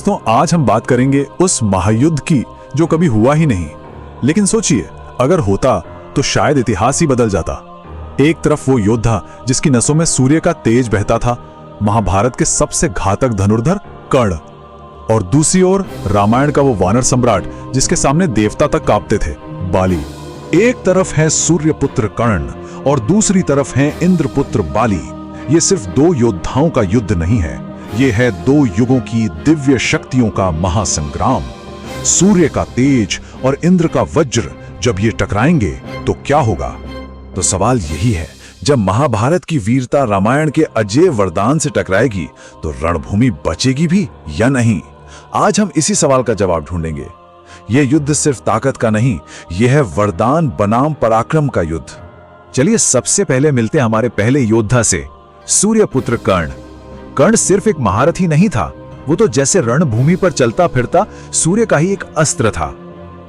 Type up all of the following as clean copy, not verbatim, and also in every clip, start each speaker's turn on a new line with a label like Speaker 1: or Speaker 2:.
Speaker 1: दोस्तों, आज हम बात करेंगे उस महायुद्ध की जो कभी हुआ ही नहीं। लेकिन सोचिए, अगर होता तो शायद इतिहास ही बदल जाता। एक तरफ वो योद्धा जिसकी नसों में सूर्य का तेज बहता था, महाभारत के सबसे घातक धनुर्धर कर्ण, और दूसरी ओर रामायण का वो वानर सम्राट जिसके सामने देवता तक कांपते थे, बाली। एक तरफ है सूर्यपुत्र कर्ण और दूसरी तरफ है इंद्रपुत्र बाली। ये सिर्फ दो योद्धाओं का युद्ध नहीं है, ये है दो युगों की दिव्य शक्तियों का महासंग्राम। सूर्य का तेज और इंद्र का वज्र जब ये टकराएंगे तो क्या होगा? तो सवाल यही है, जब महाभारत की वीरता रामायण के अजेय वरदान से टकराएगी तो रणभूमि बचेगी भी या नहीं? आज हम इसी सवाल का जवाब ढूंढेंगे। यह युद्ध सिर्फ ताकत का नहीं, यह है वरदान बनाम पराक्रम का युद्ध। चलिए सबसे पहले मिलते हैं हमारे पहले योद्धा से, सूर्यपुत्र कर्ण। कर्ण सिर्फ एक महारथी नहीं था, वो तो जैसे रणभूमि पर चलता फिरता सूर्य का ही एक अस्त्र था।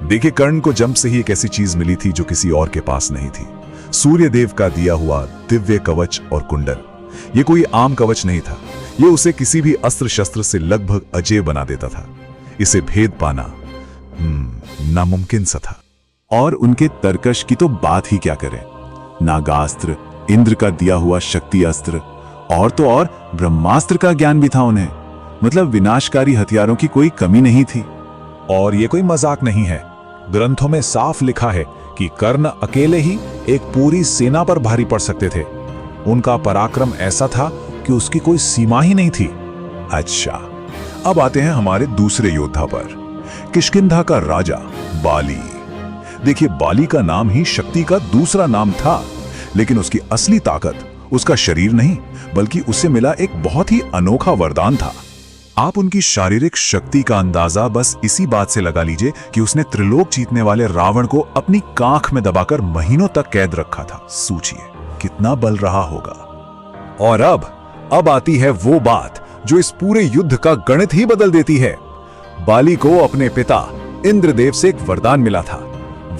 Speaker 1: देखिए, कर्ण को जन्म से ही एक ऐसी चीज मिली थी जो किसी और के पास नहीं थी, सूर्य देव का दिया हुआ दिव्य कवच और कुंडल। ये कोई आम कवच नहीं था, ये उसे किसी भी अस्त्र शस्त्र से लगभग अजेय बना देता था। इसे भेद पाना नामुमकिन सा था। और उनके तरकश की तो बात ही क्या करें। नागास्त्र, इंद्र का दिया हुआ शक्ति अस्त्र, और तो और ब्रह्मास्त्र का ज्ञान भी था उन्हें। मतलब विनाशकारी हथियारों की कोई कमी नहीं थी। और ये कोई मजाक नहीं है, ग्रंथों में साफ लिखा है कि कर्ण अकेले ही एक पूरी सेना पर भारी पड़ सकते थे। उनका पराक्रम ऐसा था कि उसकी कोई सीमा ही नहीं थी। अच्छा, अब आते हैं हमारे दूसरे योद्धा पर, किष्किंधा का राजा बाली। देखिए, बाली का नाम ही शक्ति का दूसरा नाम था, लेकिन उसकी असली ताकत उसका शरीर नहीं, बल्कि उसे मिला एक बहुत ही अनोखा वरदान था। आप उनकी शारीरिक शक्ति का अंदाजा बस इसी बात से लगा लीजिए कि उसने त्रिलोक जीतने वाले रावण को अपनी कांख में दबाकर महीनों तक कैद रखा था। सोचिए कितना बल रहा होगा। और अब आती है वो बात जो इस पूरे युद्ध का गणित ही बदल देती है। बाली को अपने पिता इंद्रदेव से एक वरदान मिला था।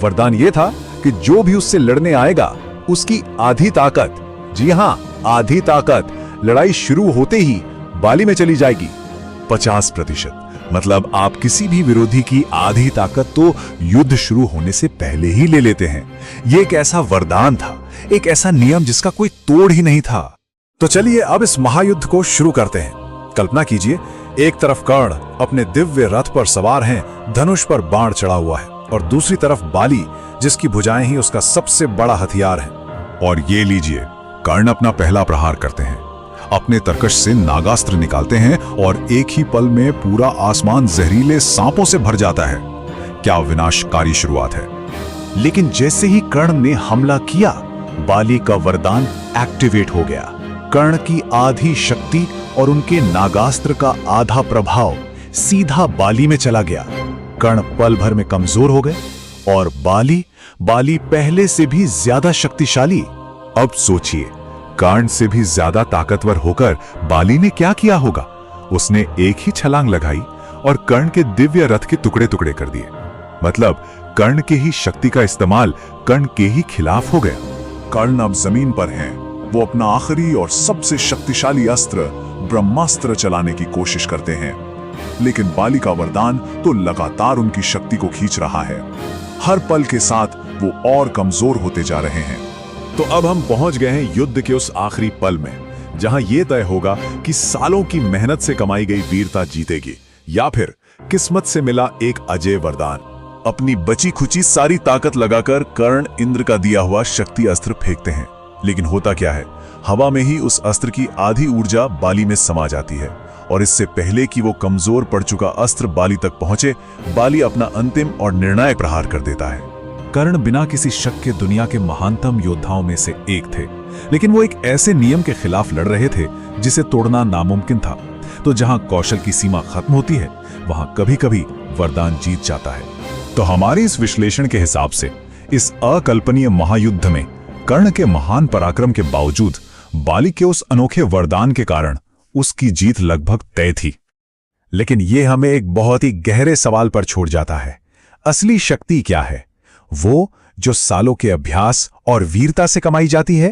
Speaker 1: वरदान यह था कि जो भी उससे लड़ने आएगा उसकी आधी ताकत, जी हां, आधी ताकत लड़ाई शुरू होते ही बाली में चली जाएगी। 50%। मतलब आप किसी भी विरोधी की आधी ताकत तो युद्ध शुरू होने से पहले ही ले लेते हैं। यह एक ऐसा वरदान था, एक ऐसा नियम जिसका कोई तोड़ ही नहीं था। तो चलिए अब इस महायुद्ध को शुरू करते हैं। कल्पना कीजिए, एक तरफ कर्ण अपने दिव्य रथ पर सवार हैं, धनुष पर बाण चढ़ा हुआ है, और दूसरी तरफ बाली जिसकी भुजाएं ही उसका सबसे बड़ा हथियार है। और ये लीजिए, कर्ण अपना पहला प्रहार करते हैं, अपने तरकश से नागास्त्र निकालते हैं और एक ही पल में पूरा आसमान जहरीले सांपों से भर जाता है। क्या विनाशकारी शुरुआत है। लेकिन जैसे ही कर्ण ने हमला किया, बाली का वरदान एक्टिवेट हो गया। कर्ण की आधी शक्ति और उनके नागास्त्र का आधा प्रभाव सीधा बाली में चला गया। कर्ण पल भर में कमजोर हो गए और बाली पहले से भी ज्यादा शक्तिशाली। अब सोचिए, कर्ण से भी ज्यादा ताकतवर होकर बाली ने क्या किया होगा। उसने एक ही छलांग लगाई और कर्ण के दिव्य रथ के टुकड़े टुकड़े कर दिए। मतलब कर्ण के ही शक्ति का इस्तेमाल कर्ण के ही खिलाफ हो गया। कर्ण अब जमीन पर हैं। वो अपना आखिरी और सबसे शक्तिशाली अस्त्र ब्रह्मास्त्र चलाने की कोशिश करते हैं, लेकिन बाली का वरदान तो लगातार उनकी शक्ति को खींच रहा है। हर पल के साथ वो और कमजोर होते जा रहे हैं। तो अब हम पहुंच गए हैं युद्ध के उस आखिरी पल में, जहां यह तय होगा कि सालों की मेहनत से कमाई गई वीरता जीतेगी या फिर किस्मत से मिला एक अजेय वरदान। अपनी बची खुची सारी ताकत लगाकर कर्ण इंद्र का दिया हुआ शक्ति अस्त्र फेंकते हैं, लेकिन होता क्या है, हवा में ही उस अस्त्र की आधी ऊर्जा बाली में समा जाती है, और इससे पहले कि वो कमजोर पड़ चुका अस्त्र बाली तक पहुंचे, बाली अपना अंतिम और निर्णायक प्रहार कर देता है। कर्ण बिना किसी शक के दुनिया के महानतम योद्धाओं में से एक थे, लेकिन वो एक ऐसे नियम के खिलाफ लड़ रहे थे जिसे तोड़ना नामुमकिन था। तो जहां कौशल की सीमा खत्म होती है, वहां कभी-कभी वरदान जीत जाता है। तो हमारे इस विश्लेषण के हिसाब से इस अकल्पनीय महायुद्ध में कर्ण के महान पराक्रम के बावजूद बाली के उस अनोखे वरदान के कारण उसकी जीत लगभग तय थी। लेकिन यह हमें एक बहुत ही गहरे सवाल पर छोड़ जाता है। असली शक्ति क्या है? वो जो सालों के अभ्यास और वीरता से कमाई जाती है,